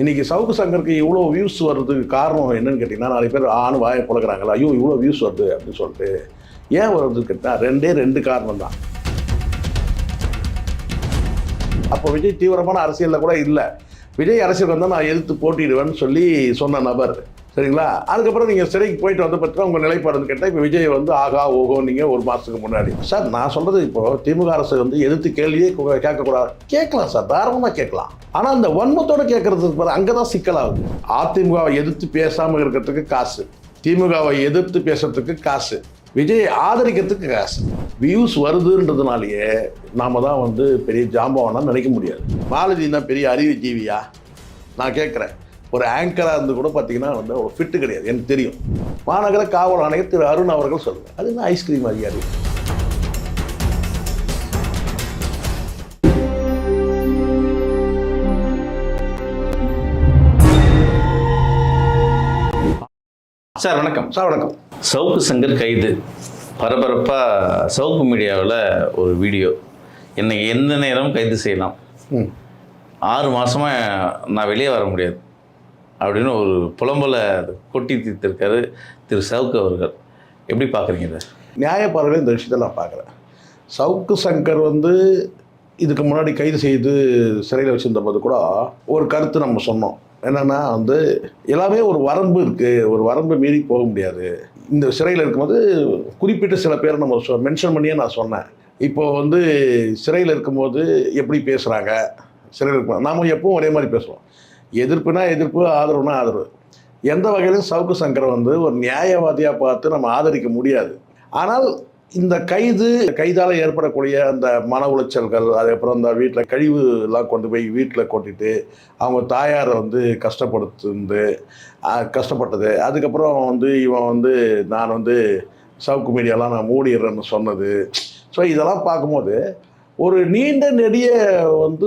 இன்றைக்கி சவுக்கு சங்கருக்கு இவ்வளோ வியூஸ் வர்றதுக்கு காரணம் என்னன்னு கேட்டிங்கன்னா, நிறைய பேர் ஆணு வாயை புழக்கிறாங்களா, ஐயோ இவ்வளோ வியூஸ் வருது அப்படின்னு சொல்லிட்டு. ஏன் வருதுன்னு கேட்டால் ரெண்டு காரணம் தான். அப்போ விஜய் தீவிரமான அரசியலில் கூட இல்லை. விஜய் அரசியல் வந்தால் நான் எதிர்த்து போட்டிடுவேன்னு சொல்லி சொன்ன நபர், சரிங்களா? அதுக்கப்புறம் நீங்கள் சிறைக்கு போயிட்டு வந்த பற்றி உங்கள் நிலைப்பாடுன்னு கேட்டால், இப்போ விஜய் வந்து ஆகா ஓகோ நீங்கள் ஒரு மாதத்துக்கு முன்னாடி. சார் நான் சொல்கிறது, இப்போது திமுக அரசு வந்து எதிர்த்து கேள்வியே கேட்கக்கூடாது. கேட்கலாம் சார், தாராளமாக கேட்கலாம். ஆனால் அந்த வன்மத்தோடு கேட்கறதுக்கு பிறகு அங்கே தான் சிக்கலாகுது. அதிமுகவை எதிர்த்து பேசாமல் இருக்கிறதுக்கு காசு, திமுகவை எதிர்த்து பேசுறதுக்கு காசு, விஜய் ஆதரிக்கிறதுக்கு காசு. வியூஸ் வருதுன்றதுனாலேயே நாம் தான் வந்து பெரிய ஜாம்பவானா நினைக்க முடியாது. மாலதினா பெரிய அறிவு ஜீவியா? நான் கேட்குறேன். ஒரு ஆங்கராக இருந்து கூட பார்த்தீங்கன்னா வந்து ஒரு ஃபிட்டு கிடையாது, எனக்கு தெரியும். மாநகர காவல் ஆணையர் திரு அருண் அவர்கள் சொல்லுங்கள், அது என்ன ஐஸ்கிரீம் அதிகாரி? சார் வணக்கம். சார் வணக்கம். சவுக்கு சங்கர் கைது பரபரப்பாக சவுக்கு மீடியாவில் ஒரு வீடியோ. என்னை எந்த நேரம் கைது செய்யலாம், 6 மாதமாக நான் வெளியே வர முடியாது அப்படின்னு ஒரு புலம்பலை கொட்டி தீர்த்திருக்காரு திரு சவுக்கு அவர்கள். எப்படி பார்க்குறீங்க இதை? நியாயப்பார்வையில் இந்த விஷயத்தை நான் பார்க்குறேன். சவுக்கு சங்கர் வந்து இதுக்கு முன்னாடி கைது செய்து சிறையில் வச்சுருந்த போது கூட ஒரு கருத்து நம்ம சொன்னோம். என்னென்னா வந்து எல்லாமே ஒரு வரம்பு இருக்குது, ஒரு வரம்பு மீறி போக முடியாது. இந்த சிறையில் இருக்கும்போது குறிப்பிட்ட சில பேரை நம்ம மென்ஷன் பண்ணியே நான் சொன்னேன். இப்போது வந்து சிறையில் இருக்கும்போது எப்படி பேசுகிறாங்க, சிறையில் இருக்கும் நாம் எப்பவும் ஒரே மாதிரி பேசுவோம். எதிர்ப்புனா எதிர்ப்பு, ஆதரவுனா ஆதரவு. எந்த வகையிலும் சவுக்கு சங்கரை வந்து ஒரு நியாயவாதியாக பார்த்து நம்ம ஆதரிக்க முடியாது. ஆனால் இந்த கைதால் ஏற்படக்கூடிய அந்த மன உளைச்சல்கள், அதுக்கப்புறம் இந்த வீட்டில் கழிவு எல்லாம் கொண்டு போய் வீட்டில் கொட்டிட்டு அவங்க தாயாரை வந்து கஷ்டப்பட்டது, அதுக்கப்புறம் வந்து இவன் வந்து நான் வந்து சவுக்கு மீடியாலாம் நான் மூடிடுறேன்னு சொன்னது. ஸோ இதெல்லாம் பார்க்கும்போது ஒரு நீண்ட நெடிய வந்து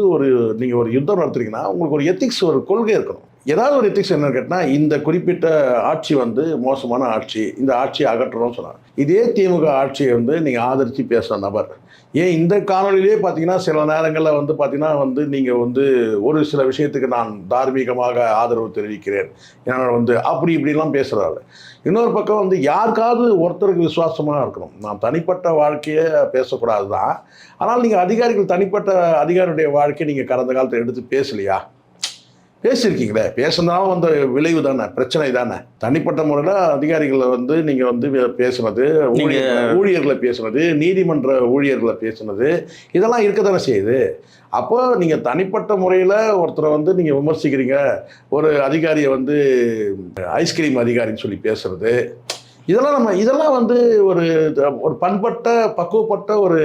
நீங்கள் ஒரு யுத்தம் நடத்துறீங்கன்னா உங்களுக்கு ஒரு எத்திக்ஸ், ஒரு கொள்கை இருக்கணும். ஏதாவது ஒரு எத்திக்ஸ் என்னன்னு கேட்டால், இந்த குறிப்பிட்ட ஆட்சி வந்து மோசமான ஆட்சி, இந்த ஆட்சியை அகற்றணும்னு சொன்னாங்க. இதே திமுக ஆட்சியை வந்து நீங்கள் ஆதரித்து பேசுகிற நபர், ஏன் இந்த காணொலியிலே பார்த்தீங்கன்னா சில நேரங்களில் வந்து பார்த்தீங்கன்னா வந்து நீங்கள் வந்து ஒரு சில விஷயத்துக்கு நான் தார்மீகமாக ஆதரவு தெரிவிக்கிறேன், ஏன்னா வந்து அப்படி இப்படிலாம் பேசுகிறாரு. இன்னொரு பக்கம் வந்து யாருக்காவது ஒருத்தருக்கு விசுவாசமாக இருக்கணும். நான் தனிப்பட்ட வாழ்க்கையை பேசக்கூடாது தான். ஆனால் நீங்கள் அதிகாரிகள் தனிப்பட்ட அதிகாரியுடைய வாழ்க்கையை நீங்கள் கடந்த காலத்தில் எடுத்து பேசலையா? பேசியிருக்கீங்களே, பேசுனாலும் அந்த விளைவு தானே, பிரச்சனை தானே. தனிப்பட்ட முறையில் அதிகாரிகளை வந்து நீங்கள் வந்து பேசுனது, ஊழியர்களை பேசுனது, நீதிமன்ற ஊழியர்களை பேசுனது, இதெல்லாம் இருக்க தானே செய்யுது. அப்போ நீங்கள் தனிப்பட்ட முறையில் ஒருத்தரை வந்து நீங்கள் விமர்சிக்கிறீங்க, ஒரு அதிகாரியை வந்து ஐஸ்கிரீம் அதிகாரின்னு சொல்லி பேசுறது, இதெல்லாம் வந்து ஒரு பண்பட்ட பக்குவப்பட்ட ஒரு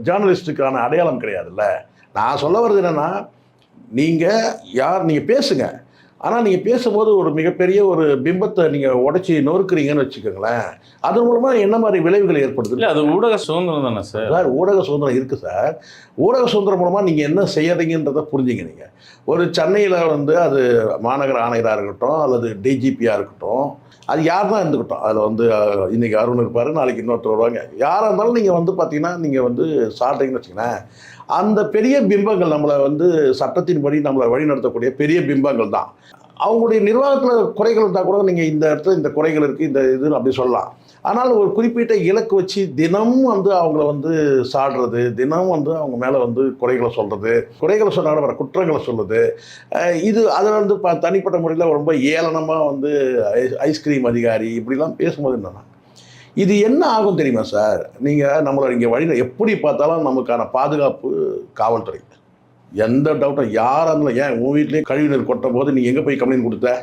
ஜேர்னலிஸ்ட்டுக்கான அடையாளம் கிடையாதுல்ல. நான் சொல்ல வர்றது என்னென்னா, நீங்கள் பேசுங்க, ஆனால் நீங்கள் பேசும்போது ஒரு மிகப்பெரிய ஒரு பிம்பத்தை நீங்கள் உடைச்சி நொறுக்குறீங்கன்னு வச்சுக்கோங்களேன். அதன் மூலமாக என்ன மாதிரி விளைவுகள் ஏற்படுது? இல்லை, அது ஊடக சுதந்திரம் தானே சார். ஊடக சுதந்திரம் இருக்குது சார். ஊடக சுதந்திரம் மூலமாக நீங்கள் என்ன செய்யறீங்கன்றதை புரிஞ்சுங்க. நீங்கள் ஒரு சென்னையில் வந்து அது மாநகர ஆணையராக இருக்கட்டும் அல்லது டிஜிபியாக இருக்கட்டும், அது யார் தான் இருந்துக்கிட்டோம், அதில் வந்து இன்றைக்கி அருண் இருப்பார், நாளைக்கு இன்னொருத்தர் வருவாங்க, யாராக இருந்தாலும் நீங்கள் வந்து பார்த்தீங்கன்னா நீங்கள் வந்து சாப்பிட்டீங்கன்னு வச்சுக்கோங்களேன், அந்த பெரிய பிம்பங்கள் நம்மளை வந்து சட்டத்தின்படி நம்மளை வழிநடத்தக்கூடிய பெரிய பிம்பங்கள் தான். அவங்களுடைய நிர்வாகத்தில் குறைகள் இருந்தால் கூட நீங்கள் இந்த இடத்துல இந்த குறைகள் இருக்குது, இந்த இதுன்னு அப்படி சொல்லலாம். ஆனால் ஒரு குறிப்பிட்ட இலக்கு வச்சு தினம் வந்து அவங்கள வந்து சாடுறது, தினம் வந்து அவங்க மேலே வந்து குறைகளை சொல்கிறது, குறைகளை சொன்னால் வர குற்றங்களை சொல்லுது, அதை வந்து தனிப்பட்ட முறையில் ரொம்ப ஏளனமாக வந்து ஐஸ்கிரீம் அதிகாரி இப்படிலாம் பேசும்போது என்னென்னா, இது என்ன ஆகும் தெரியுமா சார்? நம்மளை இங்கே வழியில் எப்படி பார்த்தாலும் நமக்கான பாதுகாப்பு காவல்துறை, எந்த டவுட்டும் யாராக இருந்தாலும். ஏன் உன் வீட்லேயே கழிவுநீர் கொட்டும் போது நீ எங்கே போய் கம்ப்ளைண்ட் கொடுத்த?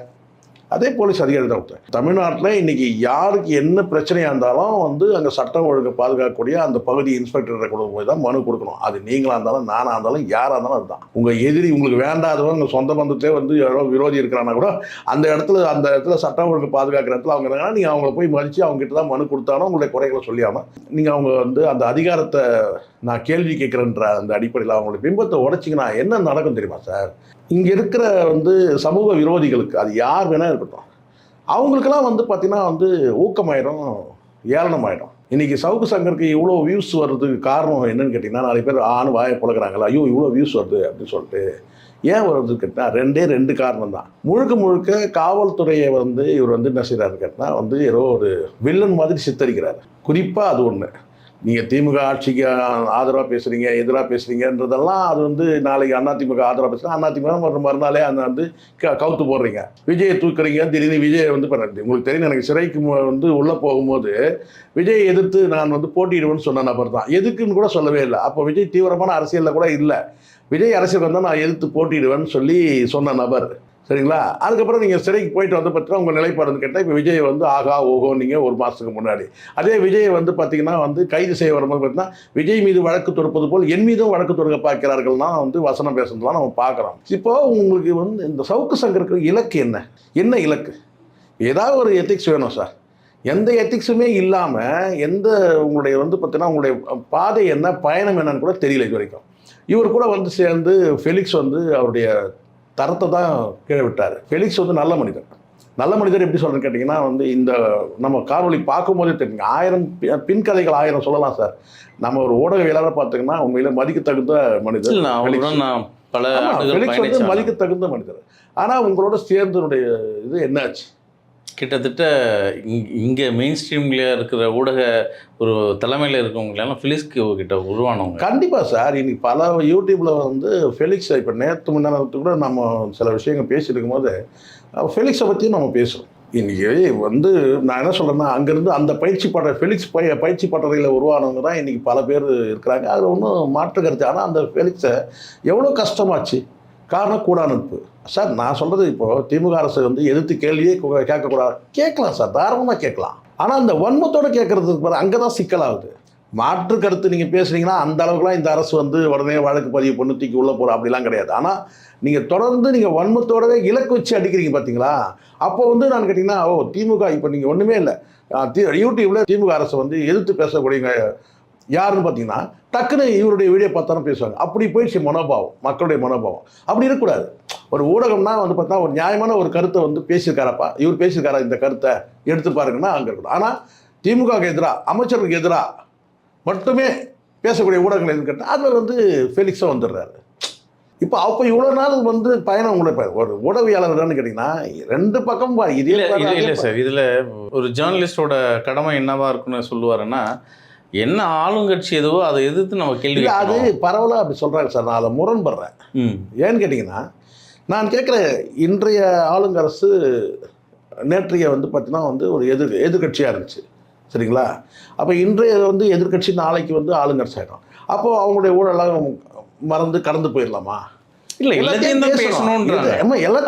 அதே போலீஸ் அதிகாரி தான் கொடுத்தேன். தமிழ்நாட்டில் இன்றைக்கி யாருக்கு என்ன பிரச்சனையாக இருந்தாலும் வந்து அங்கே சட்டம் ஒழுங்கை பாதுகாக்கக்கூடிய அந்த பகுதி இன்ஸ்பெக்டரை கொண்டு போய் தான் மனு கொடுக்கணும். அது நீங்களாக இருந்தாலும் நானாக இருந்தாலும் யாராக இருந்தாலும் அதுதான். உங்கள் எதிரி, உங்களுக்கு வேண்டாதவங்க, உங்கள் சொந்த பந்தத்திலே வந்து யாரோ விரோதி இருக்கிறாங்கன்னா கூட அந்த இடத்துல சட்டம் ஒழுங்கு பாதுகாக்கிற இடத்துல அவங்க இருந்தாங்கன்னா நீங்கள் அவங்கள போய் மதித்து அவங்ககிட்ட தான் மனு கொடுத்தாலும் உங்களுடைய குறைகளை சொல்லியாமல் நீங்கள் அவங்க வந்து அந்த அதிகாரத்தை நான் கேள்வி கேட்குறேன்ற அந்த அடிப்படையில் அவங்களுடைய பிம்பத்தை உடைச்சிங்கன்னா என்ன நடக்கும் தெரியுமா சார்? இங்கே இருக்கிற வந்து சமூக விரோதிகளுக்கு, அது யார் வேணால் இருக்கட்டும், அவங்களுக்கெல்லாம் வந்து பார்த்திங்கன்னா வந்து ஊக்கமாயிடும், ஏளனமாயிடும். இன்றைக்கி சவுக்கு சங்கருக்கு இவ்வளோ வியூஸ் வர்றதுக்கு காரணம் என்னன்னு கேட்டிங்கன்னா, நிறைய பேர் ஆணு வாயை புழக்கிறாங்களா, ஐயோ இவ்வளோ வியூஸ் வருது அப்படின்னு சொல்லிட்டு. ஏன் வருது கேட்டால் ரெண்டு காரணம் தான். முழுக்க முழுக்க காவல்துறையை வந்து இவர் வந்து என்ன செய்கிறாரு கேட்டால் வந்து ஏதோ ஒரு வில்லன் மாதிரி சித்தரிக்கிறார். குறிப்பாக அது ஒன்று, நீங்கள் திமுக ஆட்சிக்கு ஆதரவாக பேசுகிறீங்க, எதிராக பேசுகிறீங்கன்றதெல்லாம் அது வந்து நாளைக்கு அதிமுக ஆதரவாக பேசுகிறேன், அதிமுக மறுநாளே அந்த வந்து கவுத்து போடுறீங்க, விஜயை தூக்குறீங்க. திடீர்னு விஜய் வந்து உங்களுக்கு தெரியும், எனக்கு சிறைக்கு வந்து உள்ளே போகும்போது விஜயை எதிர்த்து நான் வந்து போட்டியிடுவேன்னு சொன்ன நபர் தான். எதுக்குன்னு கூட சொல்லவே இல்லை. அப்போ விஜய் தீவிரமான அரசியலில் கூட இல்லை. விஜய் அரசியல் வந்தால் நான் எதிர்த்து போட்டியிடுவேன்னு சொல்லி சொன்ன நபர். சரிங்களா? அதுக்கப்புறம் நீங்கள் சிறைக்கு போயிட்டு வந்து பார்த்தீங்கன்னா உங்கள் நிலைப்பாடுன்னு கேட்டால் இப்போ விஜய் வந்து ஆகா ஓகோ நீங்கள் ஒரு மாதத்துக்கு முன்னாடி, அதே விஜய் வந்து பார்த்தீங்கன்னா வந்து கைது செய்ய வரும்போது பார்த்தீங்கன்னா விஜய் மீது வழக்கு தொடுப்பது போல் என் மீதும் வழக்கு தொடுக்க பார்க்கிறார்கள்னா வந்து வசனம் பேசுறதுலாம் நம்ம பார்க்குறோம். இப்போது உங்களுக்கு வந்து இந்த சவுக்கு சங்கருக்கு இலக்கு என்ன இலக்கு? ஏதாவது ஒரு எத்திக்ஸ் வேணும் சார். எந்த எத்திக்ஸுமே இல்லாமல் எந்த உங்களுடைய வந்து பார்த்தீங்கன்னா உங்களுடைய பாதை என்ன, பயணம் என்னன்னு கூட தெரியல இது வரைக்கும். இவர் கூட வந்து சேர்ந்து ஃபெலிக்ஸ் வந்து அவருடைய தரத்தை தான் கீழே விட்டார். ஃபெலிக்ஸ் வந்து நல்ல மனிதர் எப்படி சொல்கிறேன்னு கேட்டிங்கன்னா வந்து இந்த நம்ம காணொலி பார்க்கும்போதே தெரியுங்க, 1000 பின்கதைகள் 1000 சொல்லலாம் சார். நம்ம ஒரு ஊடகவியலாளரை பார்த்தீங்கன்னா உண்மையில மதிக்க தகுந்த மனிதர். ஃபெலிக்ஸ் வந்து மதிக்க தகுந்த மனிதர். ஆனால் உங்களோட சேர்ந்தனுடைய இது என்னாச்சு? கிட்டத்தட்ட இங்கே மெயின் ஸ்ட்ரீமில் இருக்கிற ஊடக ஒரு தலைமையில் இருக்கவங்களெல்லாம் ஃபெலிக்ஸ் கிட்ட உருவானவங்க. கண்டிப்பாக சார். இன்னைக்கு பல யூடியூப்பில் வந்து ஃபெலிக்ஸ், இப்போ நேற்று முன்னாடி கூட நம்ம சில விஷயங்கள் பேசியிருக்கும் போது ஃபெலிக்ஸை பற்றியும் நம்ம பேசுகிறோம். இன்றைக்கி வந்து நான் என்ன சொல்கிறேன்னா, அங்கேருந்து அந்த பயிற்சி பட்டறை ஃபெலிக்ஸ் பயிற்சி பட்டறையில் உருவானவங்க தான் இன்றைக்கி பல பேர் இருக்கிறாங்க. அது ஒன்றும் மாற்று கருத்து. ஆனால் அந்த ஃபெலிக்ஸை எவ்வளோ கஷ்டமாச்சு. காரணம் கூடா நட்பு. சார் நான் சொல்கிறது, இப்போது திமுக அரசு வந்து எதிர்த்து கேள்வியே கேட்கக்கூடாது. கேட்கலாம் சார், தாராளமாக கேட்கலாம். ஆனால் அந்த வன்மத்தோடு கேட்குறதுக்கு அங்கே தான் சிக்கலாகுது. மாற்று கருத்து நீங்கள் பேசுனீங்கன்னா அந்த அளவுக்குலாம் இந்த அரசு வந்து உடனே வழக்கு பதிவு பண்ணி தூக்கி உள்ளே போகிற அப்படிலாம் கிடையாது. ஆனால் நீங்கள் தொடர்ந்து நீங்கள் வன்மத்தோடவே இலக்கு வச்சு அடிக்கிறீங்க பார்த்தீங்களா? அப்போ வந்து நான் கேட்டிங்கன்னா திமுக இப்போ நீங்கள் ஒன்றுமே இல்லை, யூடியூப்பில் திமுக அரசு வந்து எதிர்த்து பேசக்கூடிய யாருன்னு பார்த்தீங்கன்னா டக்குன்னு இவருடைய வீடியோ பார்த்தாலும் பேசுவாங்க. அப்படி போயிடுச்சு மனோபாவம், மக்களுடைய மனோபாவம். அப்படி இருக்கக்கூடாது. ஒரு ஊடகம்னா வந்து பார்த்தா ஒரு நியாயமான ஒரு கருத்தை வந்து பேசியிருக்காரப்பா, இவர் பேசியிருக்காரா, இந்த கருத்தை எடுத்து பாருங்கன்னா அங்கே இருக்கணும். ஆனால் திமுகவுக்கு எதிராக, அமைச்சருக்கு எதிராக மட்டுமே பேசக்கூடிய ஊடகங்கள் எதுன்னு கேட்டால் அதில் வந்து ஃபெலிக்ஸாக வந்துடுறாரு. இப்போ அப்போ இவ்வளோ நாள் வந்து பயணம் உங்களை ஒரு ஊடகவியாளர்னு கேட்டிங்கன்னா ரெண்டு பக்கம் இதே இல்லை சார். இதில் ஒரு ஜேர்னலிஸ்டோட கடமை என்னவா இருக்குன்னு சொல்லுவாருன்னா, என்ன ஆளுங்கட்சி எதுவோ அதை எதிர்த்து நம்ம கேள்வி. அது பரவலாக அப்படி சொல்கிறாங்க சார். நான் அதை முரண்படுறேன். ஏன்னு கேட்டிங்கன்னா, நான் கேட்குற இன்றைய ஆளுங்கரசு நேற்றைய வந்து பார்த்தீங்கன்னா வந்து ஒரு எதிர்கட்சியாக இருந்துச்சு. சரிங்களா? அப்போ இன்றைய வந்து எதிர்கட்சி, நாளைக்கு வந்து ஆளுங்கரசு ஆகிடும். அப்போது அவங்களுடைய ஊழலாம் மறந்து கடந்து போயிடலாமா? இல்ல, எல்லாத்தையும் தான் பேசணும்.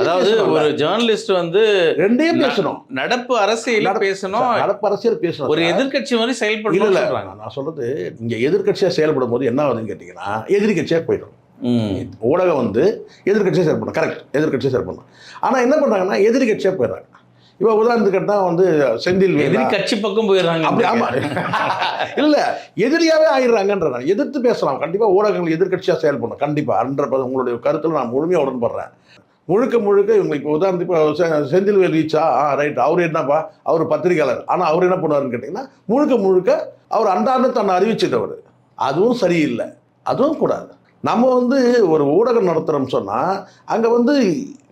அதாவது ஒரு ஜேர்னலிஸ்ட் வந்து ரெண்டையும் பேசணும். நடப்பு அரசியல் பேசணும், ஒரு எதிர்கட்சி மாதிரி செயல்படுறாங்க. நான் சொல்றது, இங்க எதிர்கட்சியா செயல்படும் போது என்ன ஆகுதுன்னு கேட்டீங்கன்னா எதிர்கட்சியா போயிடும். ஊடகம் வந்து எதிர்கட்சியா செயல்படும். கரெக்ட், எதிர்கட்சியா செயல்படணும். ஆனா என்ன பண்றாங்கன்னா எதிர்கட்சியா போயிடுறாங்க. இப்போ உதாரணத்துக்கு கேட்டால் வந்து செந்தில் கட்சி பக்கம் போயிடுறாங்க. அப்படி ஆமாம், இல்லை எதிரியாகவே ஆயிடுறாங்கன்ற. நான் எதிர்த்து பேசலாம். கண்டிப்பாக ஊடகங்கள் எதிர்கட்சியாக செயல்படணும். கண்டிப்பாக 100% உங்களுடைய கருத்தில் நான் முழுமையாக உடன்படுறேன். முழுக்க இவங்க இப்போ உதாரணத்துக்கு இப்போ செந்தில்வேல் ரீச்சா ரைட், அவர் என்னப்பா, அவர் பத்திரிகையாளர். ஆனால் அவர் என்ன பண்ணுவாருன்னு கேட்டிங்கன்னா முழுக்க அவர் அன்றாட தன்னை அறிவிச்சதவர். அதுவும் சரியில்லை, அதுவும் கூடாது. நம்ம வந்து ஒரு ஊடகம் நடத்துகிறோம்னு சொன்னால் அங்கே வந்து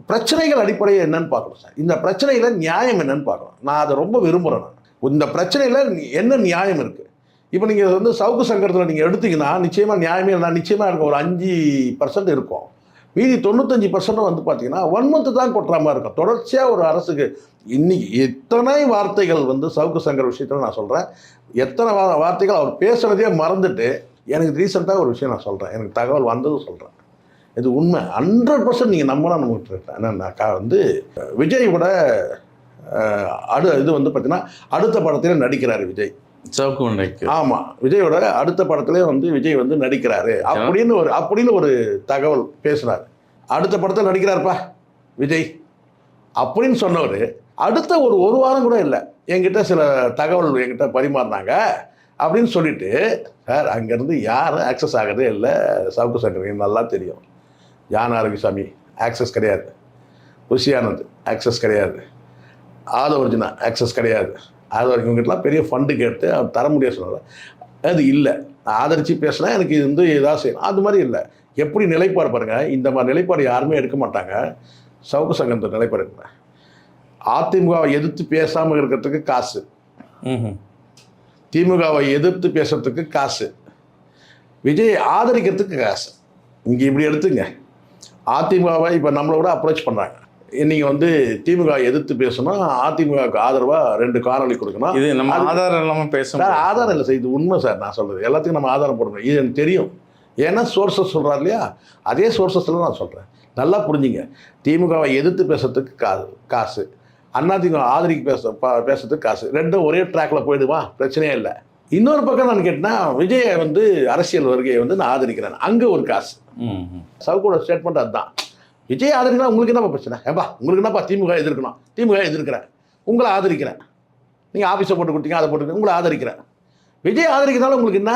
பிரச்சனைகள் அடிப்படையை என்னன்னு பார்க்கணும் சார். இந்த பிரச்சனையில் நியாயம் என்னன்னு பார்க்கணும். நான் அதை ரொம்ப விரும்புகிறேன். நான் இந்த பிரச்சனையில் என்ன நியாயம் இருக்குது. இப்போ நீங்கள் வந்து சவுக்கு சங்கரத்தில் நீங்கள் எடுத்தீங்கன்னா நிச்சயமாக நியாயமே இல்லை. நிச்சயமாக இருக்கும், ஒரு 5% இருக்கும். மீதி 95% வந்து பார்த்தீங்கன்னா 1 month தான் கொட்டுற மாதிரி இருக்கும். தொடர்ச்சியாக ஒரு அரசுக்கு இன்னைக்கு எத்தனை வார்த்தைகள் வந்து சவுக்கு சங்கர் விஷயத்தில் நான் சொல்கிறேன், எத்தனை வார்த்தைகள் அவர் பேசுகிறதே மறந்துட்டு. எனக்கு ரீசெண்டாக ஒரு விஷயம் நான் சொல்கிறேன், எனக்கு தகவல் வந்ததும் சொல்கிறேன். இது உண்மை, 100% நீங்கள் நம்பலாம். நமக்கு என்னன்னாக்கா வந்து விஜயோட இது வந்து பார்த்தீங்கன்னா அடுத்த படத்தில் நடிக்கிறாரு விஜய். ஆமாம், விஜயோட அடுத்த படத்திலே வந்து விஜய் வந்து நடிக்கிறாரு அப்படின்னு ஒரு தகவல் பேசுனார். அடுத்த படத்தில் நடிக்கிறாருப்பா விஜய் அப்படின்னு சொன்னவர் அடுத்த ஒரு வாரம் கூட இல்லை என்கிட்ட சில தகவல் என்கிட்ட பரிமாறினாங்க அப்படின்னு சொல்லிட்டு, சார் அங்கேருந்து யாரும் ஆக்சஸ் ஆகிறதே இல்லை சவுக்கு சங்கர், நல்லா தெரியும். ஜான் ஆரோக்கியசாமி ஆக்சஸ் கிடையாது, புஷி ஆனந்த் ஆக்சஸ் கிடையாது, ஆதவர்ஜுனா ஆக்சஸ் கிடையாது. இவங்ககிட்டலாம் பெரிய ஃபண்டு கேட்டு அவர் தர முடியாது சொன்னார். அது இல்லை, ஆதரித்து பேசினா எனக்கு இது வந்து ஏதாவது செய்யணும், அது மாதிரி இல்லை. எப்படி நிலைப்பாடு பாருங்க, இந்த மாதிரி நிலைப்பாடு யாருமே எடுக்க மாட்டாங்க. சவுக்கு சங்கர் நிலைப்பாடு எடுக்க. அதிமுகவை எதிர்த்து பேசாமல் இருக்கிறதுக்கு காசு, திமுகவை எதிர்த்து பேசுறதுக்கு காசு, விஜய் ஆதரிக்கிறதுக்கு காசு. இங்கே இப்படி எடுத்துங்க, அதிமுகவை இப்போ நம்மளோட அப்ரோச் பண்ணுறாங்க. நீங்கள் வந்து திமுக எதிர்த்து பேசணும், அதிமுகவுக்கு ஆதரவாக 2 காணொலி கொடுக்கணும். இது நம்ம ஆதாரம் இல்லாமல் பேசணும் சார். ஆதாரம் இல்லை சார், இது உண்மை சார். நான் சொல்கிறது எல்லாத்துக்கும் நம்ம ஆதாரம் போடணும். இது எனக்கு தெரியும். ஏன்னா சோர்ஸஸ் சொல்கிறார் இல்லையா, அதே சோர்ஸஸில் நான் சொல்கிறேன். நல்லா புரிஞ்சுங்க. திமுகவை எதிர்த்து பேசுறதுக்கு காசு, அதிமுக ஆதரிக்கு பேசுறதுக்கு காசு, ரெண்டும் ஒரே ட்ராக்கில் போயிடுமா, பிரச்சனையே இல்லை. இன்னொரு பக்கம் நான் கேட்டேன்னா, விஜயை வந்து அரசியல் வருகையை வந்து நான் ஆதரிக்கிறேன், அங்கே ஒரு காசு. சவுக்கோட ஸ்டேட்மெண்ட் அதுதான். விஜய் ஆதரிக்கிறா உங்களுக்கு என்னப்பா பிரச்சனை? ஏப்பா உங்களுக்கு என்னப்பா திமுக எதிர்க்கணும், திமுக எதிர்க்கிறேன், உங்களை ஆதரிக்கிறேன். நீங்கள் ஆஃபீஸை போட்டு கொடுத்தீங்க, அதை போட்டு உங்களை ஆதரிக்கிறேன். விஜய் ஆதரிக்கிறதால உங்களுக்கு என்ன?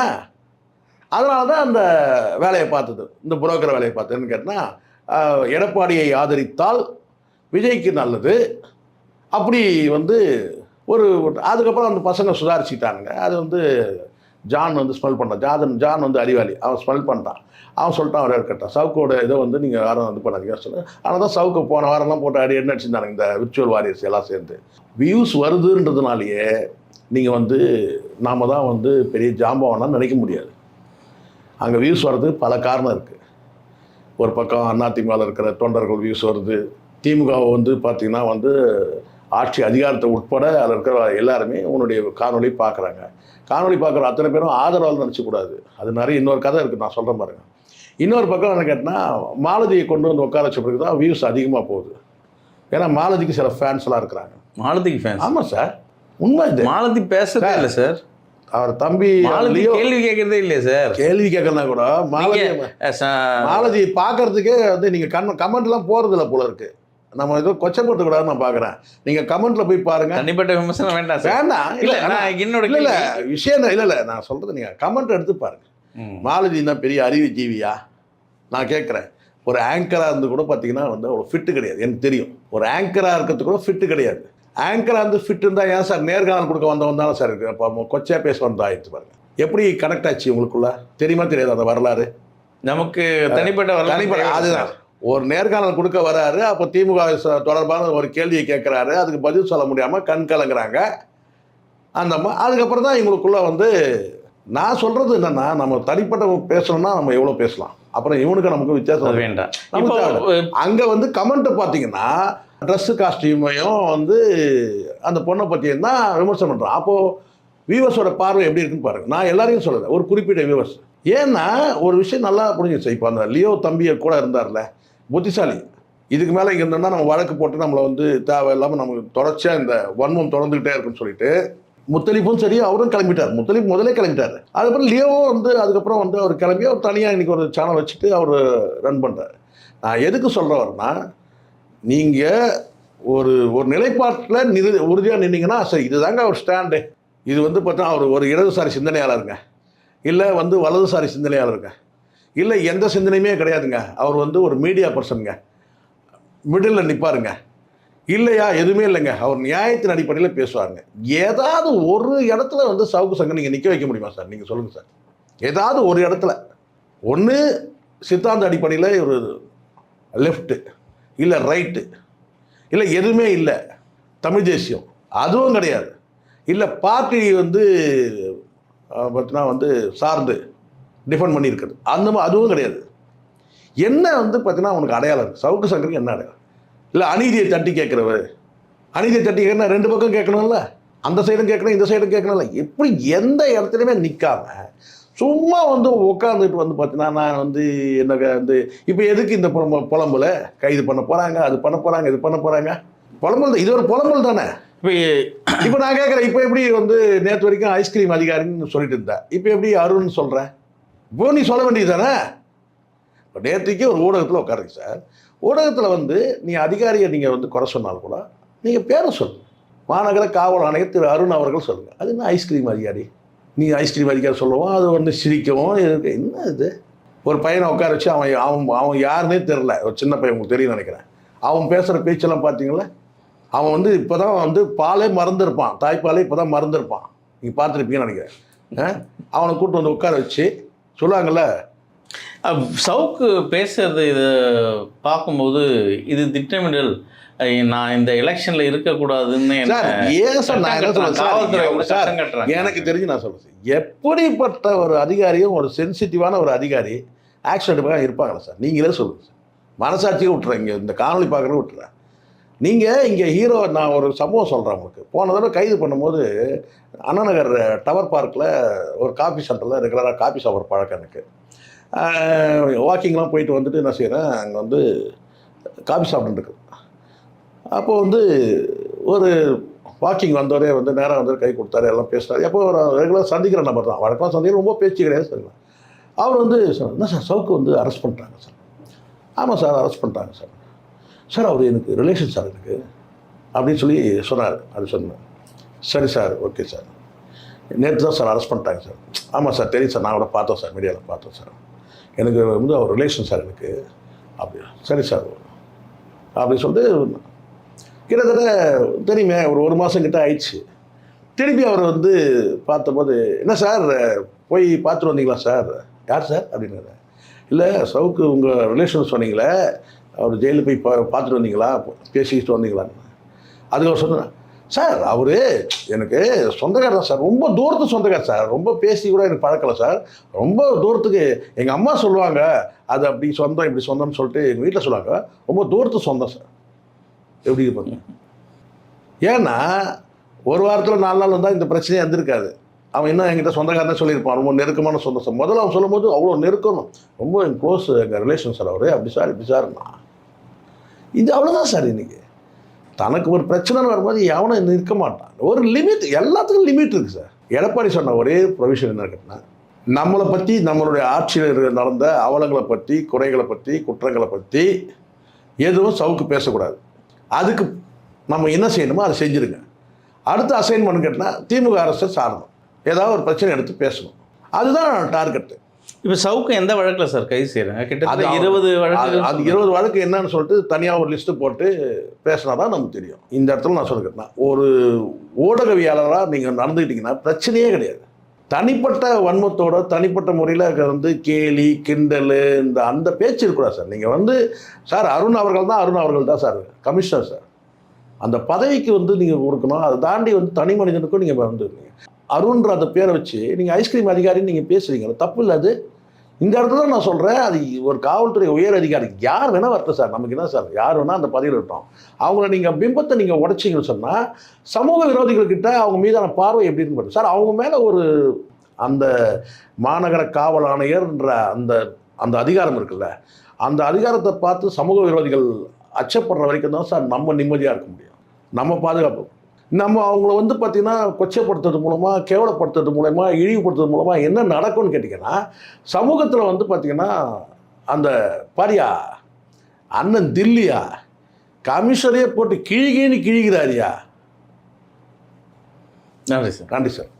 அதனால தான் அந்த வேலையை பார்த்தது, இந்த புரோக்கர் வேலையை பார்த்ததுன்னு கேட்டால், எடப்பாடியை ஆதரித்தால் விஜய்க்கு நல்லது. அப்படி வந்து அதுக்கப்புறம் அந்த பசங்க சுதாரிச்சுக்கிட்டானுங்க. அது வந்து ஜான் வந்து ஸ்மெல் பண்ணான். ஜான் வந்து அறிவாளி, அவன் ஸ்மெல் பண்ணிட்டான். அவன் சொல்லிட்டான், அவர் இருக்கட்டான், சவுக்கோட இதை வந்து நீங்கள் யாரும் இது பண்ணாதீங்க சொல்லு. ஆனால் தான் சவுக்கு போன வாரம்லாம் போட்டு என்ன அடிச்சிருந்தாங்க இந்த விர்ச்சுவல் வாரியர்ஸ் எல்லாம் சேர்ந்து. வியூஸ் வருதுன்றதுனாலேயே நீங்கள் வந்து நாம் தான் வந்து பெரிய ஜாம்பவானான்னு நினைக்க முடியாது. அங்கே வியூஸ் வர்றது பல காரணம் இருக்குது. ஒரு பக்கம் அதிமுகவில் இருக்கிற தொண்டர்கள் வியூஸ் வருது. திமுகவை வந்து பார்த்திங்கன்னா வந்து ஆட்சி அதிகாரத்தை உட்பட அதில் இருக்கிற எல்லாருமே உன்னுடைய காணொலி பார்க்குறாங்க. காணொலி பார்க்குற அத்தனை பேரும் ஆதரவால் நினச்சக்கூடாது. அது நிறைய இன்னொரு கதை இருக்குது, நான் சொல்கிறேன் பாருங்க. இன்னொரு பக்கம் என்ன கேட்டால், மாலதியை கொண்டு வந்து உட்கார வச்ச பிறகு தான் வியூஸ் அதிகமாக போகுது. ஏன்னா மாலதிக்கு சில ஃபேன்ஸ்லாம் இருக்கிறாங்க. மாலதிக்கு ஃபேன்ஸ்? ஆமாம் சார், உண்மை இது. மாலதி பேசுறதே இல்லை சார். அவர் தம்பி கேள்வி கேட்கறதே இல்லையா சார்? கேள்வி கேட்கறதுனா கூட மாலதி பார்க்கறதுக்கே வந்து நீங்கள் கமெண்ட்லாம் போகிறதில்ல போல இருக்கு. நம்ம ஏதோ கொச்சப்பட்டு கூடாது நான் பார்க்குறேன். நீங்கள் கமெண்ட்டில் போய் பாருங்கள். தனிப்பட்ட விமர்சனம் வேண்டாம் வேண்டாம். இல்லை என்னோட இல்லை விஷயம் இல்லை நான் சொல்கிறது நீங்கள் கமெண்ட் எடுத்து பாருங்கள். மாலதி தான் பெரிய அறிவு ஜீவியா நான் கேட்குறேன். ஒரு ஆங்கராக இருந்து கூட பார்த்தீங்கன்னா வந்து அவ்வளோ ஃபிட்டு கிடையாது. எனக்கு தெரியும், ஒரு ஆங்கராக இருக்கிறது கூட ஃபிட்டு கிடையாது. ஆங்கராக இருந்து ஃபிட் இருந்தால் ஏன் சார் நேர்காணல் கொடுக்க வந்தவன் தானே சார் இருக்குது. இப்போ கொச்சா பேச வந்தா ஆயிடுச்சு பாருங்கள். எப்படி கனெக்ட் ஆச்சு உங்களுக்குள்ள தெரியுமா தெரியாது அந்த வரலாறு? நமக்கு தனிப்பட்ட அதுதான். ஒரு நேர்காணல் கொடுக்க வராரு, அப்போ திமுக தொடர்பான ஒரு கேள்வியை கேட்குறாரு, அதுக்கு பதில் சொல்ல முடியாமல் கண் கலங்குறாங்க அந்த அதுக்கப்புறம் தான் இவங்களுக்குள்ள வந்து நான் சொல்கிறது என்னென்னா, நம்ம தனிப்பட்ட பேசணும்னா நம்ம எவ்வளோ பேசலாம், அப்புறம் இவனுக்கு நமக்கு வித்தியாசம் வேண்டாம். அங்கே வந்து கமெண்ட்டை பார்த்தீங்கன்னா ட்ரெஸ்ஸு காஸ்டியூமையும் வந்து அந்த பொண்ணை பற்றியும் தான் விமர்சனம் பண்ணுறான். அப்போது வியூவர்ஸோட பார்வை எப்படி இருக்குன்னு பாருங்கள். நான் எல்லாரையும் சொல்லுறேன், ஒரு குறிப்பிட்ட வியூவர்ஸ். ஏன்னா ஒரு விஷயம் நல்லா புரிஞ்சிச்சு. இப்போ அந்த லியோ தம்பியை கூட இருந்தார்ல, புத்திசாலி. இதுக்கு மேலே இங்கே இருந்தோம்னா நம்ம வழக்கு போட்டு நம்மளை வந்து தேவையில்லாமல் நமக்கு தொடர்ச்சியாக இந்த வன்மம் தொடர்ந்துக்கிட்டே இருக்குன்னு சொல்லிட்டு முத்தலிப்பும் சரி அவரும் கிளம்பிட்டார். முத்தலிப் முதலே கிளம்பிட்டார். அதுக்கப்புறம் லியோவும் வந்து அதுக்கப்புறம் வந்து அவர் கிளம்பி அவர் தனியாக இன்றைக்கி ஒரு சேனல் வச்சுட்டு அவர் ரன் பண்ணுறாரு. நான் எதுக்கு சொல்கிறவர்னா, நீங்கள் ஒரு நிலைப்பாட்டில் உறுதியாக நின்னீங்கன்னா சரி, இதுதாங்க அவர் ஸ்டாண்டு. இது வந்து பார்த்தா அவர் ஒரு இடதுசாரி சிந்தனையாளருங்க, இல்லை வந்து வலதுசாரி சிந்தனையாளருங்க, இல்லை எந்த சிந்தனையுமே கிடையாதுங்க. அவர் வந்து ஒரு மீடியா பர்சனுங்க, மிடில் நிற்பாருங்க. இல்லையா எதுவுமே இல்லைங்க, அவர் நியாயத்தின் அடிப்படையில் பேசுவாருங்க. ஏதாவது ஒரு இடத்துல வந்து சவுக்கு சங்கம் நீங்கள் நிற்க வைக்க முடியுமா சார்? நீங்கள் சொல்லுங்கள் சார். ஏதாவது ஒரு இடத்துல ஒன்று சித்தாந்த அடிப்படையில் ஒரு லெஃப்ட்டு, இல்லை ரைட்டு, இல்லை எதுவுமே இல்லை தமிழ் தேசியம், அதுவும் கிடையாது. இல்லை பார்ட்டி வந்து பார்த்தீங்கன்னா வந்து சார்ந்து டிஃபெண்ட் பண்ணியிருக்குது, அதுவும் கிடையாது. என்ன வந்து பார்த்தீங்கன்னா உனக்கு அடையாளம் இருக்குது சவுக்கு சங்கருக்கு? என்ன அடையாளம்? இல்லை அநீதியை தட்டி கேட்குறவர், அநீதியை தட்டி கேட்கணும், 2 பக்கம் கேட்கணும்ல, அந்த சைடும் கேட்கணும் இந்த சைடும் கேட்கணும்ல. எப்படி எந்த இடத்துலையுமே நிற்காம சும்மா வந்து உட்காந்துட்டு வந்து பார்த்தீங்கன்னா நான் வந்து என்ன வந்து இப்போ எதுக்கு இந்த புலம்புல கைது பண்ண போகிறாங்க, அது பண்ண போகிறாங்க, இது பண்ண போகிறாங்க, புலம்பல் தான். இது ஒரு புலம்பல் தானே. இப்போ நான் கேட்குறேன், இப்போ எப்படி வந்து நேற்று வரைக்கும் ஐஸ்கிரீம் அதிகாரின்னு சொல்லிட்டு இருந்தேன், இப்போ எப்படி அருண்னு சொல்கிறேன்? இப்போ நீ சொல்ல வேண்டியது தானே. இப்போ நேற்றுக்கு ஒரு ஊடகத்தில் உட்காருங்க சார், ஊடகத்தில் வந்து நீ அதிகாரியை நீங்கள் வந்து குறை சொன்னாலும் கூட நீங்கள் பேரை சொல்லுங்கள். மாநகர காவல் ஆணையர் திரு அருண் அவர்கள் சொல்லுங்கள். அது என்ன ஐஸ்கிரீம் அதிகாரி? நீ ஐஸ்கிரீம் அதிகாரி சொல்லுவோம், அது வந்து சிரிக்கவும் இருக்கு. என்ன இது? ஒரு பையனை உட்கார வச்சு அவன் யாருன்னே தெரில, ஒரு சின்ன பையன், உங்களுக்கு தெரியும் நினைக்கிறேன். அவன் பேசுகிற பேச்செல்லாம் பார்த்தீங்களா? அவன் வந்து இப்போ தான் வந்து பாலே மறந்துருப்பான், தாய்ப்பாலே இப்போ தான் மறந்துருப்பான். நீங்கள் பார்த்துருப்பீங்கன்னு நினைக்கிறேன். அவனை கூப்பிட்டு வந்து உட்கார வச்சு சொல்லுவாங்கள்ல, சவுக்கு பேசுறது இதை பார்க்கும்போது இது திட்டமிடல். நான் இந்த எலெக்ஷன்ல இருக்கக்கூடாதுன்னு சார் ஏன் சார் நான் என்ன சொல்றேன் சார், எனக்கு தெரிஞ்சு நான் சொல்றேன், எப்படிப்பட்ட ஒரு அதிகாரியும் ஒரு சென்சிட்டிவான ஒரு அதிகாரி ஆக்சிடென்ட் இருப்பாங்களா சார்? நீங்களே சொல்லுங்கள் சார். மனசாட்சியே விட்டுறேன், இங்கே இந்த காணொலி பார்க்குறது விட்டுறேன். நீங்கள் இங்கே ஹீரோ, நான் ஒரு சம்பவம் சொல்கிறேன் உங்களுக்கு. போன தடவை கைது பண்ணும்போது அண்ணா நகர் டவர் பார்க்கில் ஒரு காஃபி சென்டரில் ரெகுலராக காஃபி சாப்பிட்ற பழக்கம் எனக்கு. வாக்கிங்லாம் போயிட்டு வந்துட்டு என்ன செய்கிறேன், அங்கே வந்து காஃபி சாப்பிட்டுருக்கு. அப்போது வந்து ஒரு வாக்கிங் வந்தவரே வந்து நேராக வந்து கை கொடுத்தாரு, எல்லாம் பேசுகிறாரு. எப்போ ஒரு ரெகுலராக சந்திக்கிற நபர் தான், வழக்கமாக சந்திக்கிற, ரொம்ப பேச்சு கிடையாது சார். அவர் வந்து சார் என்ன சார் சவுக்கு வந்து அரெஸ்ட் பண்ணிட்டாங்க சார். ஆமாம் சார் அரெஸ்ட் பண்ணிட்டாங்க சார். சார் அவர் எனக்கு ரிலேஷன் சார் எனக்கு அப்படின்னு சொல்லி சொன்னார். அது சொன்னேன். சரி சார், ஓகே சார், நேற்று தான் சார் அரெஸ்ட் பண்ணிட்டாங்க சார். ஆமாம் சார் தெரியும் சார், நான் கூட பார்த்தோம் சார், மீடியாவில் பார்த்தோம் சார், எனக்கு வந்து அவர் ரிலேஷன் சார் எனக்கு. அப்படி சரி சார் அப்படின்னு சொல்லிட்டு கிட்டத்தட்ட தெரியுமே ஒரு மாதம் கிட்ட ஆயிடுச்சு. திருப்பி அவர் வந்து பார்த்தபோது, என்ன சார் போய் பார்த்துட்டு வந்தீங்களா சார்? யார் சார் அப்படின்னாரு. இல்லை சவுக்கு உங்கள் ரிலேஷன் சொன்னீங்களே, அவர் ஜெயிலில் போய் பார்த்துட்டு வந்தீங்களா, பேசிக்கிட்டு வந்தீங்களான்னு. அதுக்கு அவர் சொன்னார், சார் அவர் எனக்கு சொந்தக்காரர் தான் சார், ரொம்ப தூரத்துக்கு சொந்தக்காரர் சார், ரொம்ப பேசி கூட எனக்கு பழக்கலை சார், ரொம்ப தூரத்துக்கு எங்கள் அம்மா சொல்லுவாங்க அது அப்படி சொந்தம் இப்படி சொந்தம்னு சொல்லிட்டு எங்கள் வீட்டில் சொல்லுவாங்க, ரொம்ப தூரத்துக்கு சொந்தம் சார். எப்படி இருப்பாங்க? ஏன்னா ஒரு வாரத்தில் 4 நாள் வந்தால் இந்த பிரச்சனையே வந்திருக்காது. அவன் இன்னும் என்கிட்ட சொந்தக்காரனே சொல்லியிருப்பான், ரொம்ப நெருக்கமான சொந்தம் சார். முதல்ல அவன் சொல்லும் போது அவ்வளோ நெருக்கணும், ரொம்ப க்ளோஸ் எங்கள் ரிலேஷன் சார் அவர், அப்படி சார் இப்படி சார்னா. இது அவ்வளோதான் சார். இன்றைக்கி தனக்கு ஒரு பிரச்சனைன்னு வரும்போது எவனும் நிற்க மாட்டான். ஒரு லிமிட், எல்லாத்துக்கும் லிமிட் இருக்குது சார். எடப்பாடி சொன்ன ஒரே ப்ரொவிஷன் என்ன இருக்குன்னா, நம்மளை பற்றி, நம்மளுடைய ஆட்சியில் நடந்த அவலங்களை பற்றி, குறைகளை பற்றி, குற்றங்களை பற்றி எதுவும் சவுக்கு பேசக்கூடாது. அதுக்கு நம்ம என்ன செய்யணுமோ அதை செஞ்சுருங்க. அடுத்த அசைன்மெண்ட் கேட்டால் திமுக அரசை சாரணும், ஏதாவது ஒரு பிரச்சனை எடுத்து பேசணும், அதுதான் டார்கெட்டு. இப்போ சவுக்கு எந்த வழக்கில் சார் கைது செய்கிறாங்க? கிட்டத்தட்ட 20 வழக்கு. அது 20 வழக்கு என்னன்னு சொல்லிட்டு தனியாக ஒரு லிஸ்ட்டு போட்டு பேசினா தான் நமக்கு தெரியும். இந்த இடத்துல நான் சொல்லிக்கிட்டேன்னா, ஒரு ஊடகவியாளராக நீங்கள் நடந்துக்கிட்டிங்கன்னா பிரச்சனையே கிடையாது. தனிப்பட்ட வன்மத்தோட தனிப்பட்ட முறையில் வந்து கேலி கிண்டல் அந்த பேச்சு இருக்கக்கூடாது சார். நீங்கள் வந்து சார் அருண் அவர்கள் தான் சார் கமிஷனர் சார், அந்த பதவிக்கு வந்து நீங்கள் கொடுக்கணும். அதை தாண்டி வந்து தனி மனிதனுக்கும் நீங்கள் வந்து அருண்ன்ற அந்த பேரை வச்சு நீங்கள் ஐஸ்கிரீம் அதிகாரின்னு நீங்கள் பேசுகிறீங்க, தப்பு இல்லை. அது இந்த இடத்துல நான் சொல்கிறேன், அது ஒரு காவல்துறை உயர் அதிகாரி யார் வேணால் வரட்டும் சார், நமக்கு என்ன சார், யார் வேணால் அந்த பதவியில் இருக்கட்டும். அவங்கள நீங்கள் பிம்பத்தை நீங்கள் உடைச்சிங்கன்னு சொன்னால் சமூக விரோதிகள்கிட்ட அவங்க மீதான பார்வை எப்படி இருக்கு சார். அவங்க மேலே ஒரு அந்த மாநகர காவல் ஆணையர்ன்ற அந்த அதிகாரம் இருக்குல்ல, அந்த அதிகாரத்தை பார்த்து சமூக விரோதிகள் அச்சப்படுற வரைக்கும் தான் சார் நம்ம நிம்மதியாக இருக்க முடியும், நம்ம பாதுகாப்பு. நம்ம அவங்கள வந்து பார்த்திங்கன்னா கொச்சைப்படுத்துறது மூலமாக, கேவலப்படுத்துறது மூலமா, இழிவுபடுத்துறது மூலமாக என்ன நடக்கும்னு கேட்டிங்கன்னா, சமூகத்தில் வந்து பார்த்திங்கன்னா அந்த பாரியா அண்ணன் தில்லியா கமிஷனரே போட்டு கிழிகின்னு கிழிகிறாரியா. நன்றி சார். நன்றி சார்.